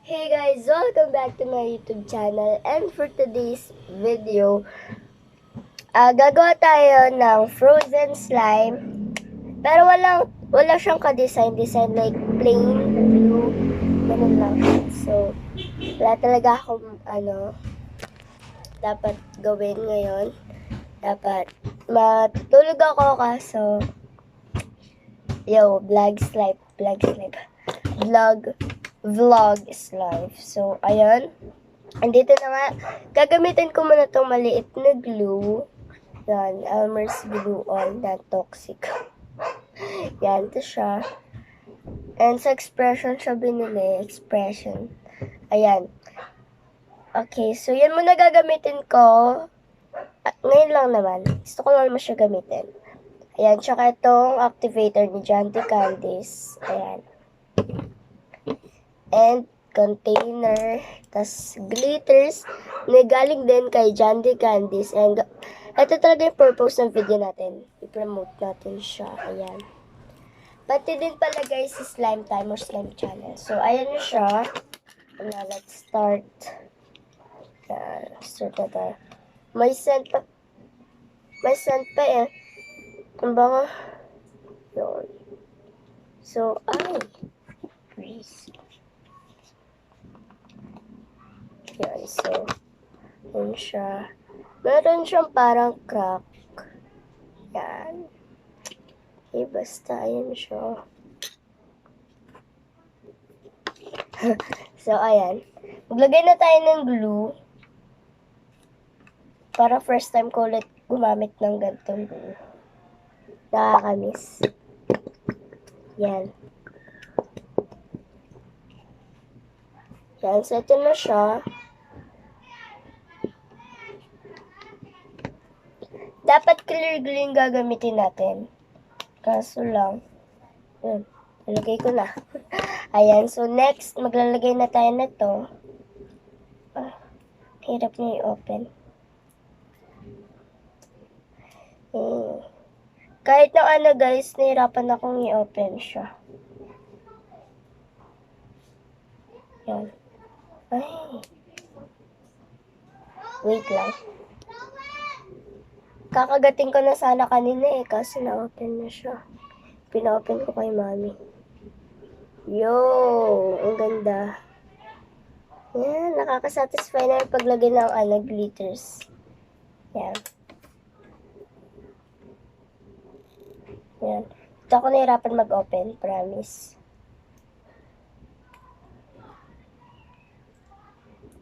Hey guys, welcome back to my YouTube channel, and for today's video, gagawa tayo ng frozen slime, pero wala siyang ka-design like plain blue, ganun lang siya. So, wala talaga akong dapat gawin ngayon. Dapat matutulog ako kaso, vlog is life. So, ayun. Andito na nga. Gagamitin ko muna itong maliit na glue. Yan, Elmer's Glue On na toxic. Yan, ito siya. And sa expression siya binili. Expression. Ayan. Okay, so yan muna gagamitin ko. Ngayon lang naman. Gusto ko lang naman siya gamitin. Ayan, tsaka itong activator ni Janty Candies. Ayan. And container, tas glitters, na galing din kay Jandy Candies. And ito talaga yung purpose ng video natin. I-promote natin siya. Ayan. Pati din pala guys si Slime Time or Slime Channel. So, ayan na siya. Now, let's start. Start na tayo. May scent pa. May scent pa eh. Ang bango. Yun. So, please. Yan, so, yun siya. Meron siyang parang crack. Yan. Okay, basta, ayan siya. So, ayan. Maglagay na tayo ng glue. Para first time ko ulit gumamit ng ganitong glue. Nakakamiss. Yan. Yan, so ito na siya. Dapat clear glue yung gagamitin natin. Kaso lang, yun, nalagay ko na. Ayan, so next, maglalagay na tayo na to. Hirap niya i-open. Kahit na ano guys, nahirapan akong i-open siya. Yan. Ay. Wait lang. Kakagating ko na sana kanina eh, kasi na-open na siya. Pina-open ko kay mami. Yo! Ang ganda. Yan, nakakasatisfy na yung paglagay ng glitters. Yan. Yan. Ito ako nahirapan mag-open, promise.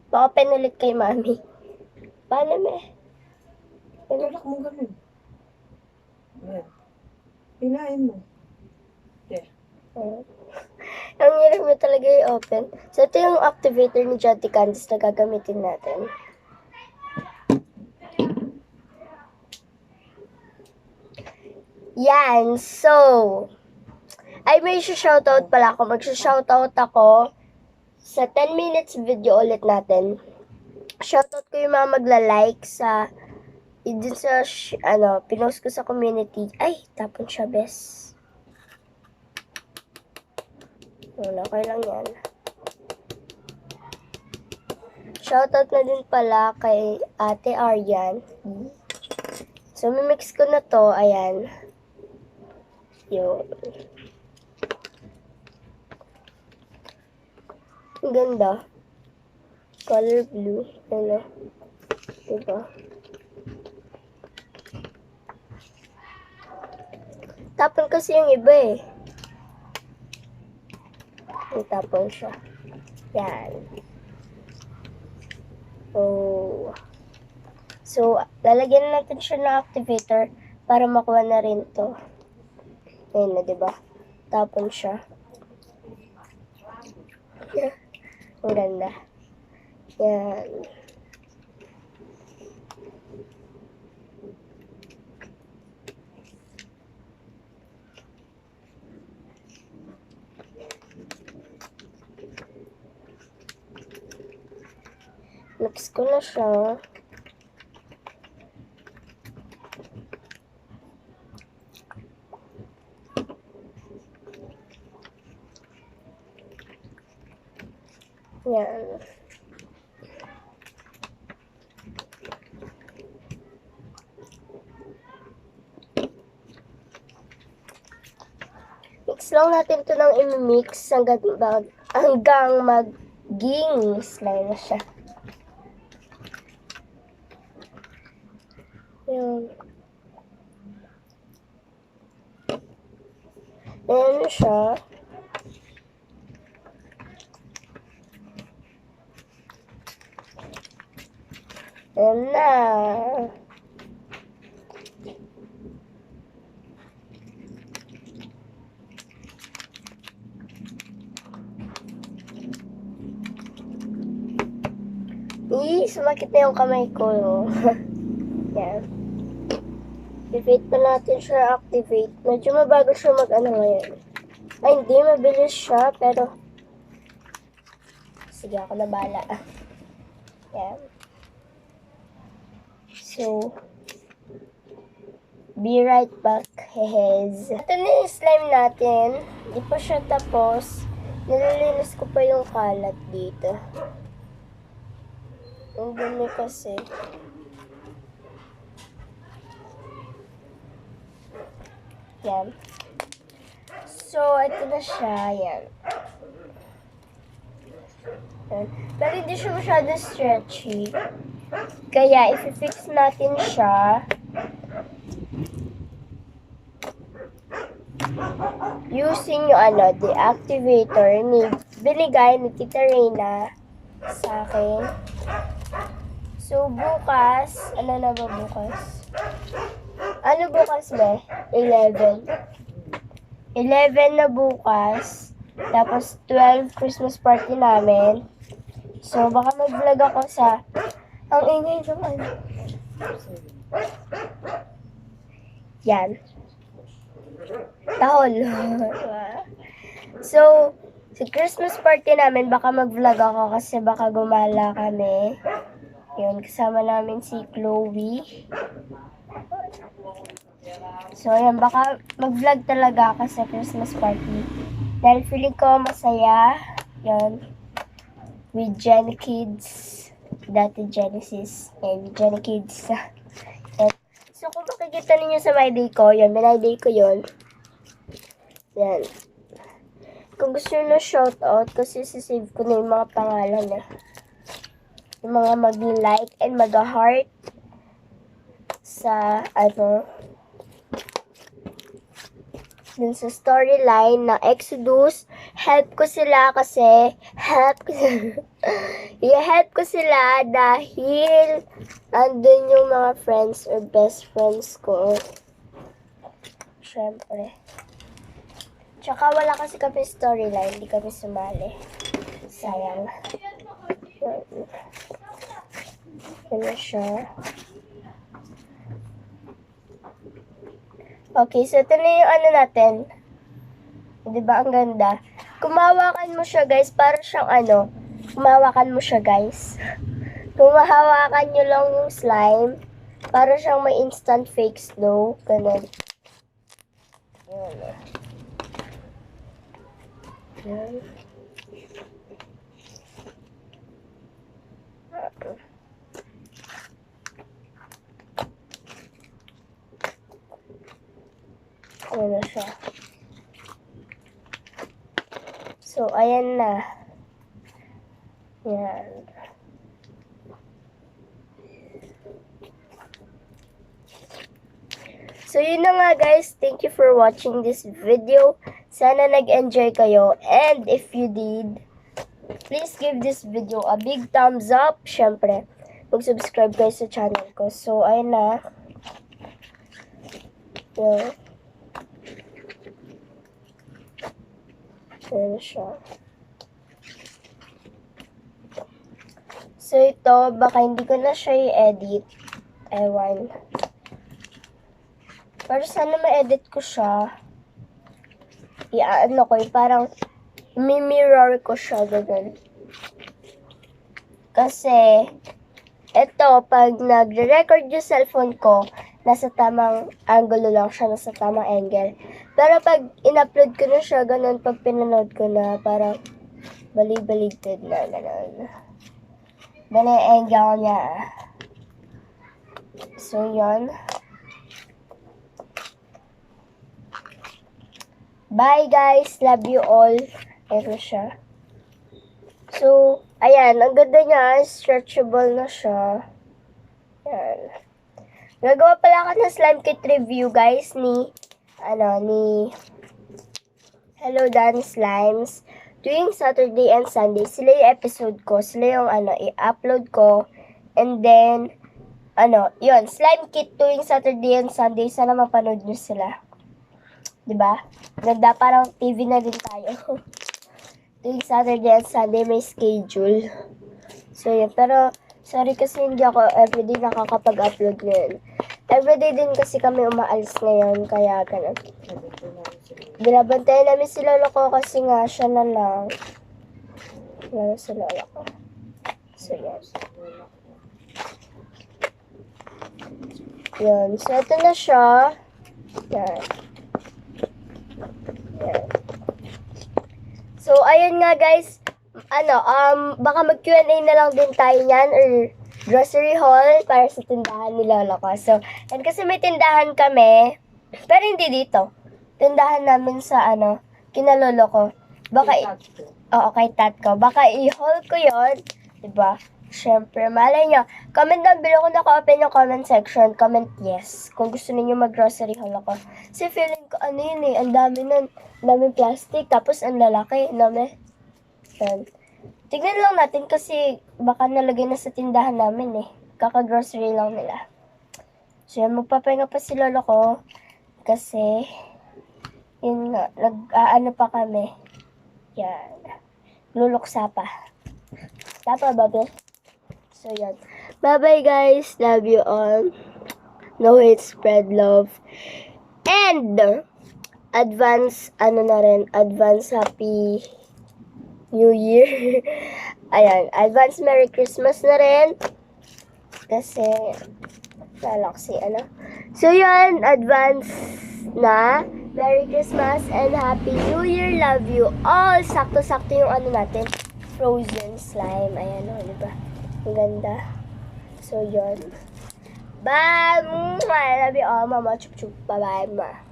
Pa-open ulit kay mami. Paano me? Tulak mo ganun. Ayan. Pinain mo. There. Ang hirap mo talaga i-open. So, ito yung activator ni Janty Candies na gagamitin natin. Yan. So, may shoutout pala ako. Mag-shoutout ako sa 10 minutes video ulit natin. Shoutout ko yung mga magla-like sa dun sa pinost ko sa community. Ay, tapon siya, bes. Okay lang yan. Shoutout na din pala kay Ate Aryan. So, mimix ko na to. Ayan. Yun. Ang ganda. Color blue. Ano? Diba? Tapon kasi yung iba eh. Itapon siya. Yan. Oh. So, lalagyan natin siya ng activator para makuha na rin to. Ayun na, diba? Tapon siya. Ang ganda. Yan. Mix ko na siya. Yan. Mix lang natin ito ng i-mix hanggang maging slime na siya. Yan. Ayan na siya. Ayan na. Sumakit na yung kamay ko. Yan. Activate pa natin siya. Activate. Medyo mabagal siya mag-ano ngayon. Ay, hindi. Mabilis siya. Pero, sige, ako na bala. Yan. So, be right back, hehes. Ito na yung slime natin. Hindi pa siya tapos. Nililinis ko pa yung kalat dito. Ang dumi kasi. Yan. So, ito na siya. Yan. Yan. Pero hindi siya masyado stretchy. Kaya, i-fix natin siya using yung the activator ni binigay ni Tita Reyna sa akin. So, bukas, ano na ba bukas? Ano bukas ba? 11. 11 na bukas. Tapos, 12 Christmas party namin. So, baka mag-vlog ako sa ang ingay naman. Yan. Tahol. So, sa Christmas party namin, baka mag-vlog ako kasi baka gumala kami. Yun, kasama namin si Chloe. So, ayan, baka mag-vlog talaga ako sa Christmas party. Dahil feeling ko masaya. Yan. With Jenny Kids. Dati Genesis. With Jenny Kids. So, kung makikita ninyo sa my day ko, yun, my day ko yun. Yan. Kung gusto nyo na shoutout, kasi sisave ko na yung mga pangalan yung mga mag-like and mag-heart sa, dun sa storyline ng Exodus. Help ko sila i-help ko sila dahil andun yung mga friends or best friends ko. Siyempre. Tsaka wala kasi kami storyline, hindi kami sumali. Sayang. Yan na siya. Okay, so ito na yung natin. Diba, ang ganda. Kumahawakan mo siya, guys, para siyang kumahawakan mo siya, guys. Kumahawakan nyo lang yung slime, para siyang may instant fake snow. Ganun. Yan. Yan. Ano siya. So, ayan na. Yan. So, yun na nga guys. Thank you for watching this video. Sana nag-enjoy kayo. And if you did, please give this video a big thumbs up. Siyempre, mag-subscribe kayo sa channel ko. So, ayan na. Yan. Ayan siya. So, ito, baka hindi ko na siya i-edit. Ewan. Pero sana ma-edit ko siya. I-ano ko, parang mi-mirror ko siya, ganun. Kasi, ito, pag nagre-record yung cellphone ko, nasa tamang angulo lang siya, nasa tamang angle. Pero pag in-upload ko na siya, ganun, pag pinanood ko na, parang Bali-baligtad na, gano'n. Bani-angle niya. So, yun. Bye, guys. Love you all. Ito siya. So, ayan. Ang ganda niya. Stretchable na siya. Ayan. Nagawa pala ako ng slime kit review, guys, ni Hello Dan Slimes. Tuwing Saturday and Sunday, sila yung episode ko. Sila yung, i-upload ko. And then, yun, slime kit tuwing Saturday and Sunday. Sana mapanood nyo sila. Diba? Ganda, parang TV na din tayo. Tuwing Saturday and Sunday, may schedule. So, yun. Pero, sorry kasi hindi ako everyday nakakapag-upload ngayon. Everyday din kasi kami umaalis ngayon, kaya ganun. Binabantayan namin si lolo ko kasi nga siya na lang. Wala si lolo ko. So, yan. Yan. So, ito na siya. Yan. Yan. So, ayun nga guys. Baka mag-Q&A na lang din tayo yan or grocery haul para sa tindahan ni lolo ko. So, yan kasi may tindahan kami. Pero hindi dito. Tindahan namin sa kina lolo ko. Baka kay Tatko. Baka i-haul ko yon, 'di ba? Syempre, malay nyo. Comment down below kung naka-open yung comment section. Comment yes. Kung gusto niyo mag-grocery haul ako. Kasi feeling ko yun ang dami nun. Ang daming plastic. Tapos ang lalaki. Yan. Tignan lang natin kasi baka nalagay na sa tindahan namin Kaka-grocery lang nila. So yan, magpapahinga pa si lolo ko. Kasi, yun nga, pa kami. Yan. Luluksa pa. Tapa ba, be? So yan. Bye-bye guys. Love you all. No hate, spread love. And, advance happy New Year. Ayan, advance Merry Christmas na rin. Kasi, So, yun, advance na Merry Christmas and Happy New Year. Love you all. Sakto-sakto yung natin. Frozen slime. Ayan diba? Ang ganda. So, yun. Bye! I love you all, mama. Chup-chup. Bye-bye, ma.